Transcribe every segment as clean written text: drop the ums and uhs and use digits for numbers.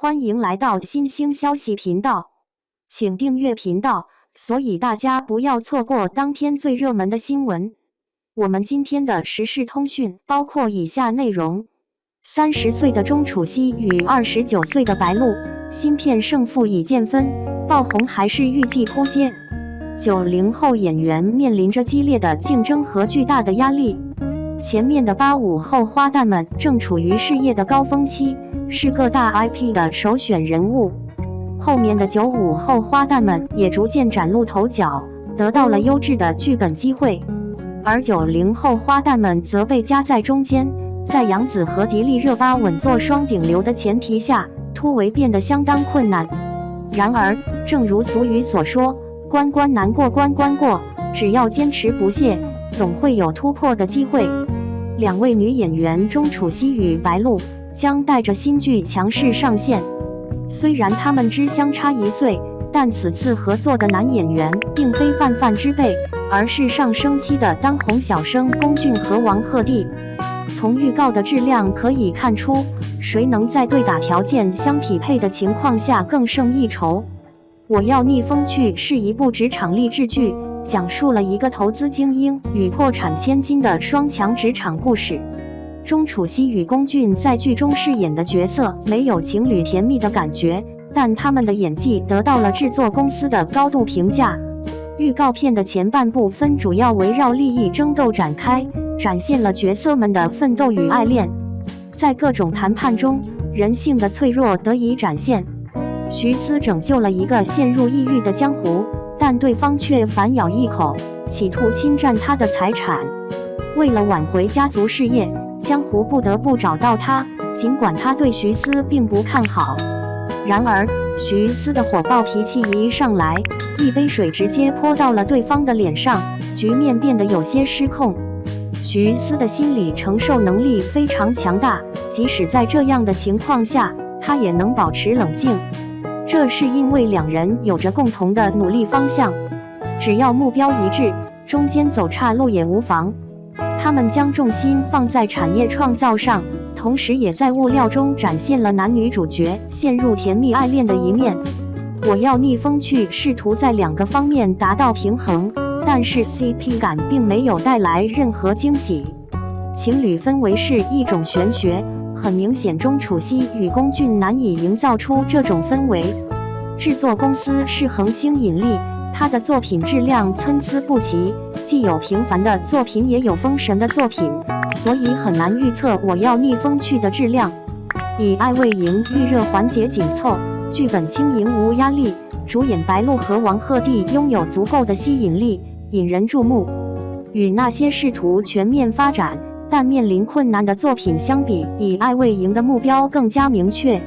欢迎来到新兴消息频道，请订阅频道，所以大家不要错过当天最热门的新闻。我们今天的时事通讯包括以下内容：30岁的钟楚曦与29岁的白鹿，新片胜负已见分，爆红还是预计扑街？90后演员面临着激烈的竞争和巨大的压力。前面的85后花旦们正处于事业的高峰期，是各大 IP 的首选人物。后面的95后花旦们也逐渐崭露头角，得到了优质的剧本机会。而90后花旦们则被夹在中间，在杨紫和迪丽热巴稳坐双顶流的前提下，突围变得相当困难。然而，正如俗语所说，关关难过关关过，只要坚持不懈，总会有突破的机会。两位女演员钟楚曦与白鹿将带着新剧强势上线。虽然他们只相差1岁，但此次合作的男演员并非泛泛之辈，而是上升期的当红小生龚俊和王鹤棣。从预告的质量可以看出，谁能在对打条件相匹配的情况下更胜一筹。我要逆风去是一部职场励志剧，讲述了一个投资精英与破产千金的双强职场故事。钟楚曦与龚俊在剧中饰演的角色没有情侣甜蜜的感觉，但他们的演技得到了制作公司的高度评价。预告片的前半部分主要围绕利益争斗展开，展现了角色们的奋斗与爱恋。在各种谈判中，人性的脆弱得以展现。徐思拯救了一个陷入抑郁的江湖，但对方却反咬一口，企图侵占他的财产。为了挽回家族事业，江湖不得不找到他，尽管他对徐思并不看好。然而，徐思的火爆脾气一上来，一杯水直接泼到了对方的脸上，局面变得有些失控。徐思的心理承受能力非常强大，即使在这样的情况下，他也能保持冷静。这是因为两人有着共同的努力方向，只要目标一致，中间走岔路也无妨。他们将重心放在产业创造上，同时也在物料中展现了男女主角陷入甜蜜爱恋的一面。我要逆风去试图在2个方面达到平衡，但是 CP 感并没有带来任何惊喜。情侣氛围是一种玄学，很明显钟楚曦与龚俊难以营造出这种氛围。制作公司是恒星引力，他的作品质量参差不齐，既有平凡的作品，也有封神的作品，所以很难预测我要逆风去的质量。以爱未营预热环节紧凑，剧本轻盈无压力，主演白鹿和王鹤棣拥有足够的吸引力，引人注目。与那些试图全面发展但面临困难的作品相比，以爱未营的目标更加明确。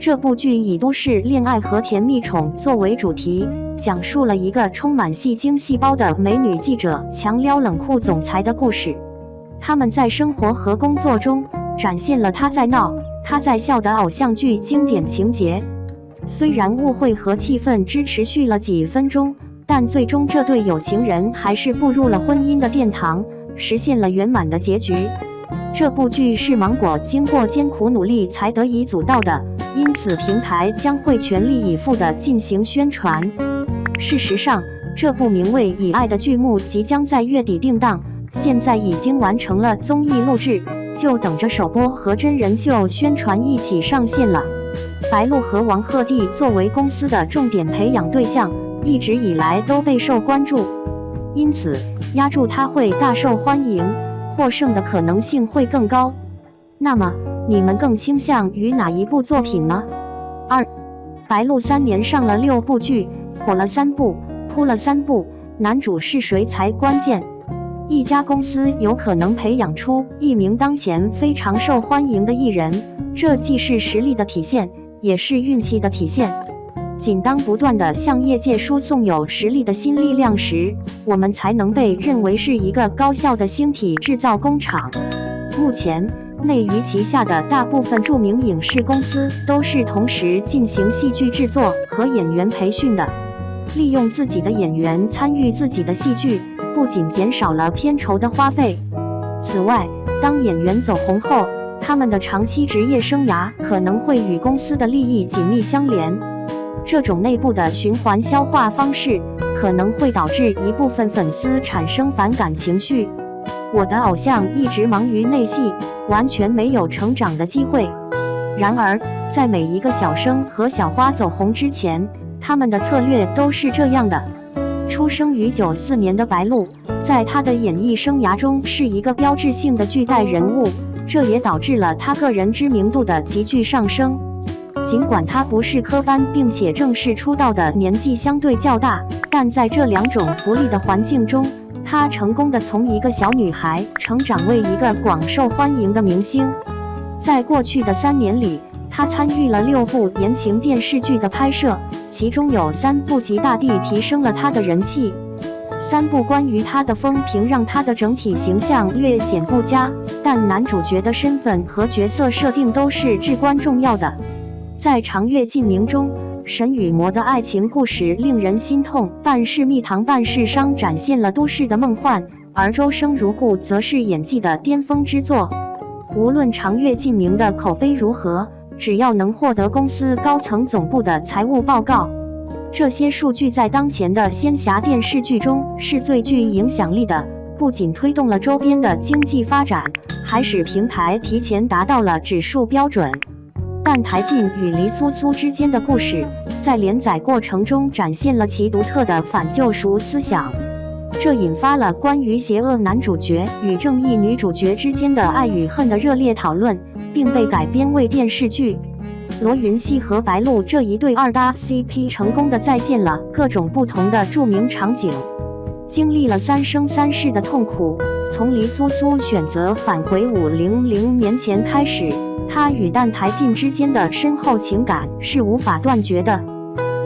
这部剧以都市恋爱和甜蜜宠作为主题，讲述了一个充满戏精细胞的美女记者强撩冷酷总裁的故事。他们在生活和工作中展现了他在闹他在笑的偶像剧经典情节。虽然误会和气氛只持续了几分钟，但最终这对有情人还是步入了婚姻的殿堂，实现了圆满的结局。这部剧是芒果经过艰苦努力才得以组到的，因此平台将会全力以赴地进行宣传。事实上，这部名为《以爱》的剧目即将在月底定档，现在已经完成了综艺录制，就等着首播和真人秀宣传一起上线了。白鹿和王鹤棣作为公司的重点培养对象，一直以来都备受关注，因此压住他会大受欢迎，获胜的可能性会更高。那么，你们更倾向于哪一部作品呢？2. 白鹿3年上了6部剧，火了3部，扑了3部，男主是谁才关键。一家公司有可能培养出一名当前非常受欢迎的艺人，这既是实力的体现，也是运气的体现。仅当不断地向业界输送有实力的新力量时，我们才能被认为是一个高效的星体制造工厂。目前，内娱旗下的大部分著名影视公司都是同时进行戏剧制作和演员培训的，利用自己的演员参与自己的戏剧，不仅减少了片酬的花费。此外，当演员走红后，他们的长期职业生涯可能会与公司的利益紧密相连。这种内部的循环消化方式可能会导致一部分粉丝产生反感情绪。我的偶像一直忙于内戏，完全没有成长的机会。然而，在每一个小生和小花走红之前，他们的策略都是这样的。出生于94年的白鹿，在他的演艺生涯中是一个标志性的巨带人物，这也导致了他个人知名度的急剧上升。尽管他不是科班并且正式出道的年纪相对较大，但在这两种不利的环境中，他成功的从一个小女孩成长为一个广受欢迎的明星。在过去的3年里，他参与了6部言情电视剧的拍摄，其中有3部极大地提升了他的人气。3部关于他的风评让他的整体形象略显不佳，但男主角的身份和角色设定都是至关重要的。在《长月烬明》中，神与魔的爱情故事令人心痛，半是蜜糖半是伤展现了都市的梦幻，而周生如故则是演技的巅峰之作。无论《长月烬明》的口碑如何，只要能获得公司高层总部的财务报告，这些数据在当前的仙侠电视剧中是最具影响力的，不仅推动了周边的经济发展，还使平台提前达到了指数标准。但台烬与黎苏苏之间的故事，在连载过程中展现了其独特的反救赎思想，这引发了关于邪恶男主角与正义女主角之间的爱与恨的热烈讨论，并被改编为电视剧。罗云熙和白鹿这一对二搭 CP 成功地再现了各种不同的著名场景。经历了3生3世的痛苦，从黎苏苏选择返回500年前开始，他与但台烬之间的深厚情感是无法断绝的。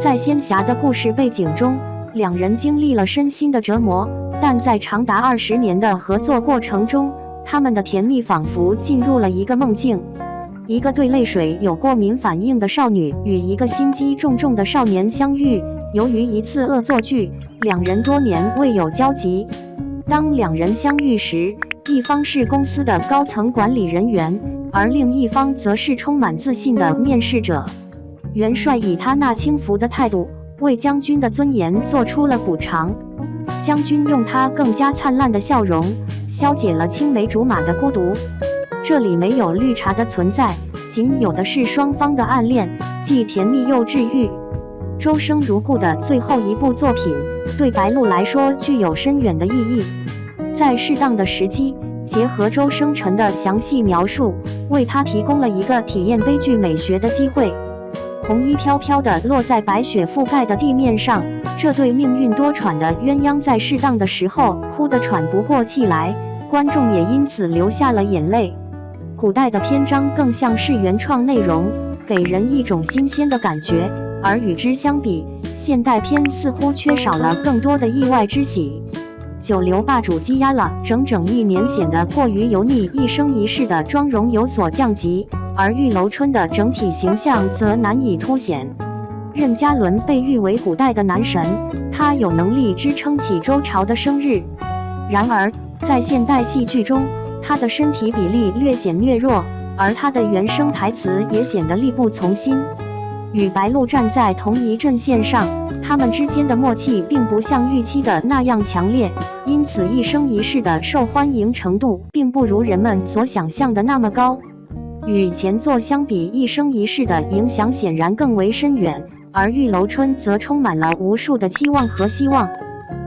在仙侠的故事背景中，两人经历了身心的折磨，但在长达20年的合作过程中，他们的甜蜜仿佛进入了一个梦境。一个对泪水有过敏反应的少女与一个心机重重的少年相遇，由于一次恶作剧，两人多年未有交集。当两人相遇时，一方是公司的高层管理人员，而另一方则是充满自信的面试者。元帅以他那轻浮的态度，为将军的尊严做出了补偿。将军用他更加灿烂的笑容，消解了青梅竹马的孤独。这里没有绿茶的存在，仅有的是双方的暗恋，既甜蜜又治愈。周生如故的最后一部作品，对白鹿来说具有深远的意义。在适当的时机，结合周生辰的详细描述，为他提供了一个体验悲剧美学的机会。红衣飘飘地落在白雪覆盖的地面上，这对命运多舛的鸳鸯在适当的时候哭得喘不过气来，观众也因此流下了眼泪。古代的篇章更像是原创内容，给人一种新鲜的感觉，而与之相比，现代篇似乎缺少了更多的意外之喜。九流霸主积压了整整1年，显得过于油腻，一生一世的妆容有所降级，而玉楼春的整体形象则难以凸显。任嘉伦被誉为古代的男神，他有能力支撑起周朝的生日。然而，在现代戏剧中，他的身体比例略显略弱，而他的原声台词也显得力不从心。与白鹿站在同一阵线上，他们之间的默契并不像预期的那样强烈，因此一生一世的受欢迎程度并不如人们所想象的那么高。与前作相比，一生一世的影响显然更为深远，而玉楼春则充满了无数的期望和希望。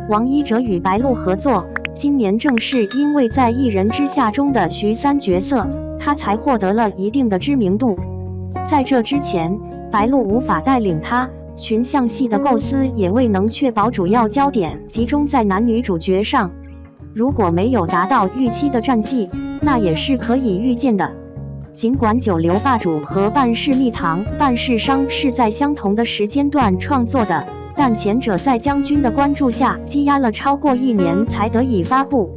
王一哲与白鹿合作，今年正是因为在《一人之下》中的徐三角色，他才获得了一定的知名度。在这之前，白鹿无法带领他，群像戏的构思也未能确保主要焦点集中在男女主角上。如果没有达到预期的战绩，那也是可以预见的。尽管九流霸主和半世蜜糖半世伤是在相同的时间段创作的，但前者在将军的关注下积压了超过1年才得以发布。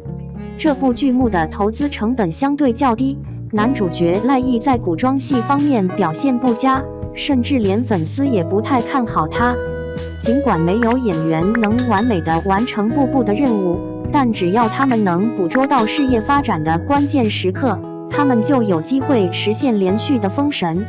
这部剧目的投资成本相对较低，男主角赖艺在古装戏方面表现不佳，甚至连粉丝也不太看好他。尽管没有演员能完美的完成部部的任务，但只要他们能捕捉到事业发展的关键时刻，他们就有机会实现连续的封神。